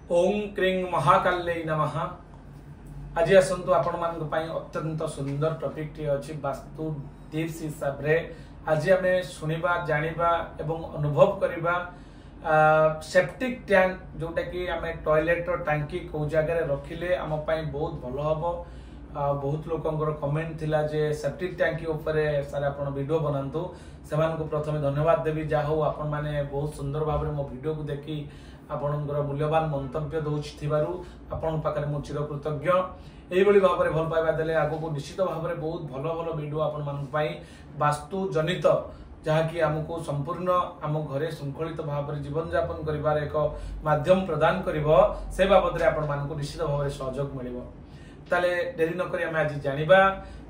ओम क्रीं महाकाल्यै नमः। आज आसतु आपण मान अत्यंत सुंदर टॉपिक टी अछि वास्तु टिप्स हिसाब रे आज आम शुणा जानिबा एवं अनुभव करिबा सेप्टिक टैंक जोटा कि आम टॉयलेट टांकी को जगह रखिले आम बहुत भल हम। बहुत लोकंर कमेंट थिला जे सेप्टिक टैंकी उपरे सारे आपण वीडियो बनातु से प्रथम धन्यवाद देवी जा हो आपण माने बहुत सुंदर भाव में मो वीडियो को देखी आपणकर मूल्यवान मंतव्य दौथिबारु आपण पाखरे मु चिर कृतज्ञ। एइबळी भाव में भल पाइबा देले आगो निश्चित भाव में बहुत भल भल वीडियो आपण मान पई वास्तु जनित जहाँकि आमको संपूर्ण आम घरे श्रृंखलित भाव में जीवन यापन करिवार एक माध्यम प्रदान करिवो से बाबद आपण मानकु निश्चित भाव में सहयोग मिलिवो। ताले देरी न करी आमे आज जानिबा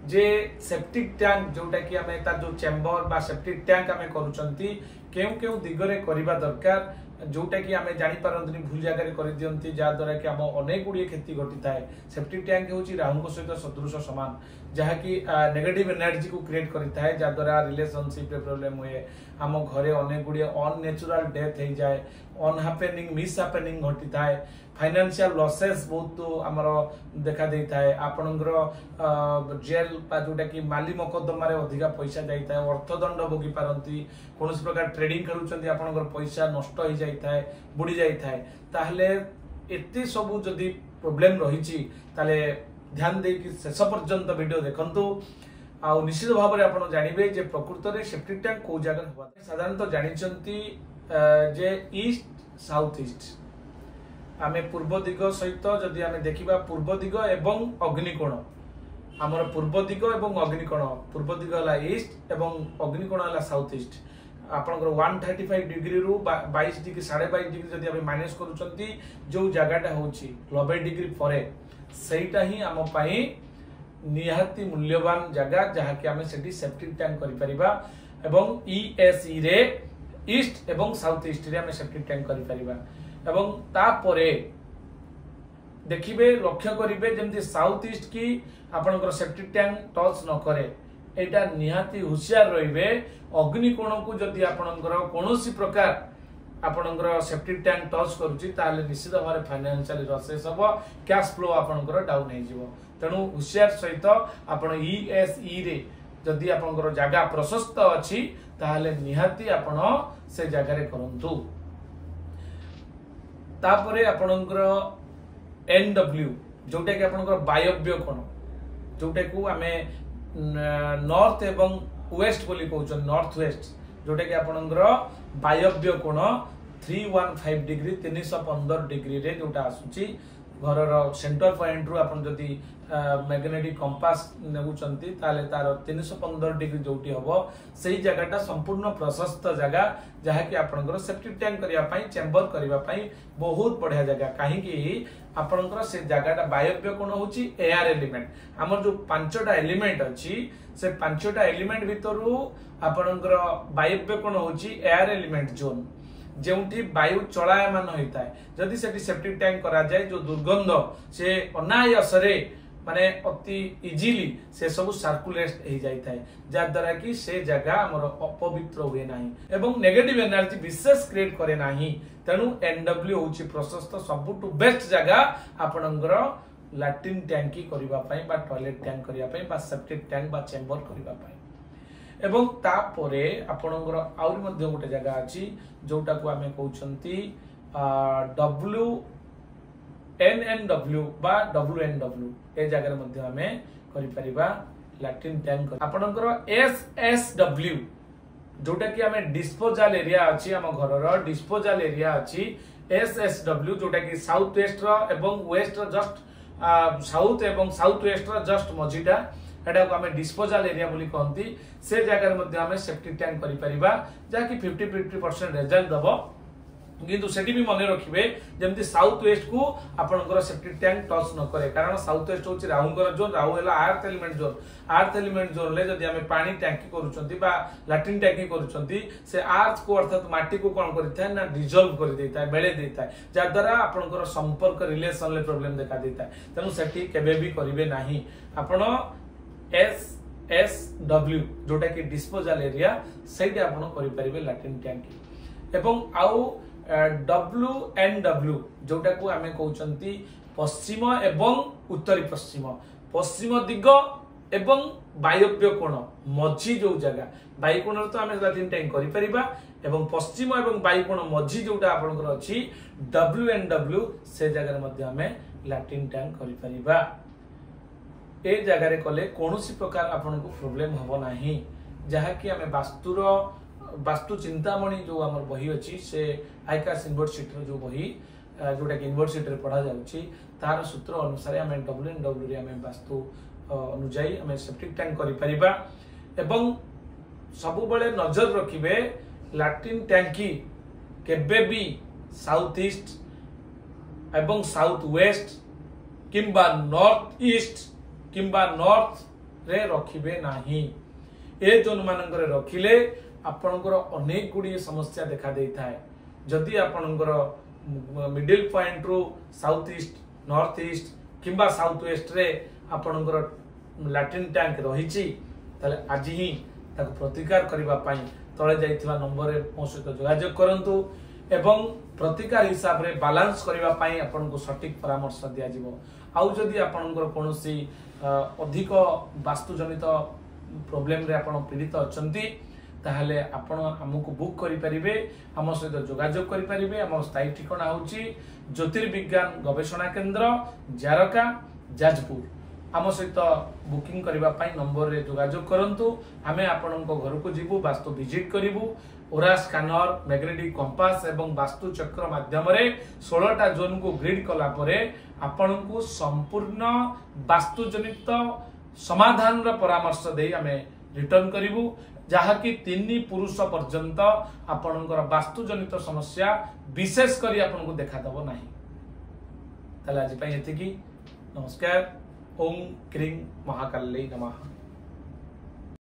जे सेप्टिक टैंक जोटा कि आमे तार जो चेंबर बा सेप्टिक टैंक आमे करूचंती केउ दिगरे करिबा दरकार जोटा कि आमे जानि पारंतनी भूल जगह रे करि दियंती जा द्वारा कि आम अनेक गुडी क्षति घटी थाए। सेप्टिक टैंक होची राहु को सहित सदृश समान जहा कि नेगेटिव एनर्जी को क्रिएट करि थाए जा द्वारा रिलेशनशिप रे प्रॉब्लम होए आम घरे अनेक गुडी अननेचुरल डेथ हे जाए अनहैपनिंग मिस हैपनिंग घटी थाए फाइनेंशियल लॉसेस बहुत आमर देखा दे थाए आपणकर जेल जोटा कि माली मकदमा रे अधिका पैसा जाई थाए अर्थदंड भोगी पारंती कौन प्रकार ट्रेडिंग खेलुचंती आपणकर पैसा नष्ट हो जाई थाए बुड़ी जाई थाए ताहले एते सब जदी प्रॉब्लम रहिची ताले ध्यान दे कि शेष पर्यंत वीडियो देखंतु आ निश्चित भाव में आपण जानिबे जे प्रकृत रे सेप्टिक टैंक को जगह होबा साधारणतः जानिचंती जे ईस्ट साउथ ईस्ट आमे पूर्व दिग सहित जदि आमे देखिबा पूर्व दिग एवं अग्निकोण आमर पूर्व दिग एवं अग्निकोण पूर्व दिग हला ईस्ट एवं अग्निकोण हला साउथ ईस्ट आपनकर 135 डिग्री रु 22 डिग्री 22.5 डिग्री जदि आमे माइनस करूचंती जो जगहटा होची 90 डिग्री परे सेटा ही आम पई निहाती मूल्यवान जगह जहा कि आमे सेठी सेप्टिक टैंक करि परिबा एवं ईएसई रे ईस्ट एवं साउथ ईस्ट रे आमे सेप्टिक टैंक करि परिबा एवं तापरे देखिबे लक्ष्य करिबे जेमति साउथ ईस्ट की आपनकर सेप्टिक टैंक टच न करे एटा निहाती होशियार रहिबे। अग्निकोण को जदि आपनकर कोनोसी प्रकार आपनकर सेप्टिक टैंक टच करूची ताले निश्चित भाव में फाइनेंशियल लॉसेस हबो कैश फ्लो आपनकर डाउन हे जिवो तेनु होशियार सहित आपण ईएसई रे जदि आपनकर जागा प्रशस्त अछि ताले निहाती आपण से जागा रे करंतु। तापरे आपनकर एनडब्ल्यू जोटा कि आपनकर वायव्य कोण जोटा को आमे नॉर्थ एवं वेस्ट बोली कहउछन नॉर्थ वेस्ट जोटा कि आपनकर वायव्य कोण 315 डिग्री 315 डिग्री रे जोटा आसुची घर सेंटर पॉइंट रु आपन जदी मैग्नेटिक कंपास नेउचंती ताले तार 315 डिग्री जोटी हबो सेही जगहटा संपूर्ण प्रशस्त जगह जहा कि आपनकर सेप्टिक टैंक करिया पई चेंबर करिया पई बहुत बढ़िया जगह काहे कि आपनकर से जगहटा वायव्य कोण होची एयर एलिमेंट हमर जो पांचटा एलिमेंट अछि से पांचटा एलिमेंट भितरु आपनकर वायव्य कोण होची एयर एलिमेंट जोन जेउठी वायु चलायमान होता है जदि सेठी सेप्टिक टैंक करा जाए जो दुर्गंध से अनायासरे माने अति इजीली से सब सर्कुलेट हो जाता है जा द्वारा कि से जगह हमर अपवित्र हुए नाही एवं नेगेटिव एनर्जी विशेष क्रिएट करे नाही तेनु एनडब्ल्यू होची प्रशस्त सबटु बेस्ट जगह आपनकर लैट्रिन टैंकी करिबा पई बा टॉयलेट टैंक करिबा पई बा सेप्टिक टैंक बा चेंबर करिबा पई एवं तापरे आपनकर आउरी मध्ये गोटे जगह अछि जोटा को आमे कहउछंती WNNW बा WNW ए जगह मध्ये आमे करि परिबा लैट्रिन टैंक आपनकर SSW जोटा कि आमे डिस्पोजल एरिया अछि हम घरर डिस्पोजल एरिया अछि SSW जोटा कि साउथ वेस्ट रो एवं वेस्ट रो जस्ट साउथ एवं साउथ वेस्ट रो जस्ट मझीटा एटा को हमें डिस्पोजल एरिया बोली कहंती से जगह मध्ये हमें सेप्टिक टैंक करि परिबा जा कि 50% रिजल्ट दबो किंतु सेठी भी मने रखिबे जेमति साउथ वेस्ट को आपनकर सेप्टिक टैंक टच न करे कारण साउथ वेस्ट होची राहुंकर जोन राहु हला अर्थ एलिमेंट जोन ले जदी हमें पानी टैंकी करूचंती बा लैट्रिन टैंकी करूचंती से अर्थ को अर्थात माटी को कोन करिथाय ना डिसॉल्व कर देता है बेले देता है जा द्वारा आपनकर संपर्क रिलेशन ले प्रॉब्लम देखा देता है तनु सेठी केबे भी करिवे नाही आपण SSW जोटा कि डिस्पोजल एरिया सेठी आपण करि परिबे लैट्रिन टैंकी एवं आउ WNW जोटा को आमे कहउचंती पश्चिम एवं उत्तरी पश्चिम पश्चिम दिग एवं वायव्य कोण मझी जो जगह वायुकोण तो आमे लाटिन टैंक करि परिबा एवं पश्चिम एवं वायुकोण मझी जोटा आपनकर अछि WNW से जगह रे मध्ये आमे लाटिन टैंक करि परिबा ए जगह रे कले कोनोसी प्रकार आपन को प्रॉब्लम हबो नाही जहा कि आमे वास्तु चिंतामणि जो हमर बही अछि से आईकास यूनिवर्सिटी जो बही जोटा कि यूनिवर्सिटी रे पढ़ा जाउछि तार सूत्र अनुसार आमे WNW रे आमे वास्तु अनुଯାयी आमे सेप्टिक टैंक करि परिबा एवं सबु बेले नजर रखिबे लाटिन टैंकी केबे भी साउथ ईस्ट एवं साउथ वेस्ट किंबा नॉर्थ ईस्ट किंबा नॉर्थ रे रखिबे नाही ए जोन मानकर रखिले आपनकर अनेक गुडी समस्या देखा देई थाए जदि आपनकर मिडिल पॉइंट रो साउथ ईस्ट नॉर्थ ईस्ट किंबा साउथ वेस्ट रे आपनकर लैट्रिन टैंक रहिछि ताले आज ही ताको प्रतिकार करिबा पई तळे जाइथिबा नंबर रे मो सहित जोगाजोग करंतु एवं प्रतिकार हिसाब रे बैलेंस करिबा पई आपनको सटीक परामर्श दिया जिवो आउ जदि आपनकर कोनोसी अधिक वास्तुजनित प्रॉब्लम रे आपण पीड़ित अछंती ताहले आपण हमकु बुक करि परिबे हम सहित जोगाजोग करि परिबे हम स्थायी ठिकाना होची ज्योतिर्विज्ञान गवेषणा केंद्र जारका जाजपुर आम सहित बुकिंग करबा पई नंबर रे जोगाजोग करंतु आमे आपनको घर को जीवु वास्तु विजिट करिवु ओरा स्कैनर मैग्नेटिक कंपास एवं वास्तु चक्र माध्यम रे 16 टा जोन को ग्रिड कला परे आपनको संपूर्ण वास्तु जनित समाधान रा परामर्श देई आमे रिटर्न करिवु जहा कि 3 पुरुष पर्यंत आपनकर वास्तु जनित समस्या विशेष करी आपनको देखा दबो नाही तले आज पई एति की नमस्कार ओम क्रीं महाकाल्यै नमः।